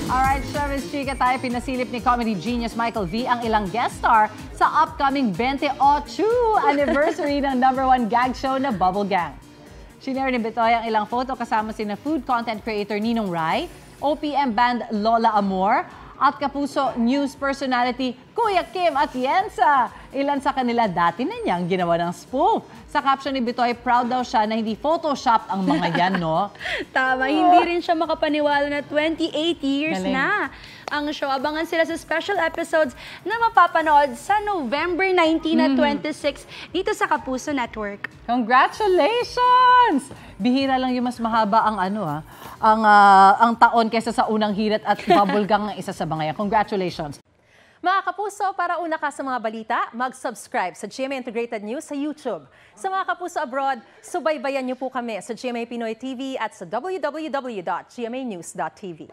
Alright, Showbiz Chika tayo, pinasilip ni comedy genius Michael V ang ilang guest star sa upcoming 28 anniversary ng #1 gag show na Bubble Gang. Shinare ni Bitoy ang ilang photo kasama sina food content creator Ninong Rai, OPM band Lola Amor, at Kapuso news personality Kuya Kim Atienza. Ilan sa kanila dati na niyang ginawa ng spoof. Sa caption ni Bitoy, proud daw siya na hindi Photoshop ang mga yan, no? Tama, hindi rin siya makapaniwala na 28 years Galing. na ang show. Abangan sila sa special episodes na mapapanood sa November 19 at 26 dito sa Kapuso Network. Congratulations! Bihira lang yung mas mahaba ang ang taon kaysa sa unang hirit at Bubble Gang ang isa sa mga yan. Congratulations! Mga Kapuso, para una ka sa mga balita, mag-subscribe sa GMA Integrated News sa YouTube. Sa mga Kapuso abroad, subaybayan niyo po kami sa GMA Pinoy TV at sa www.gmanews.tv.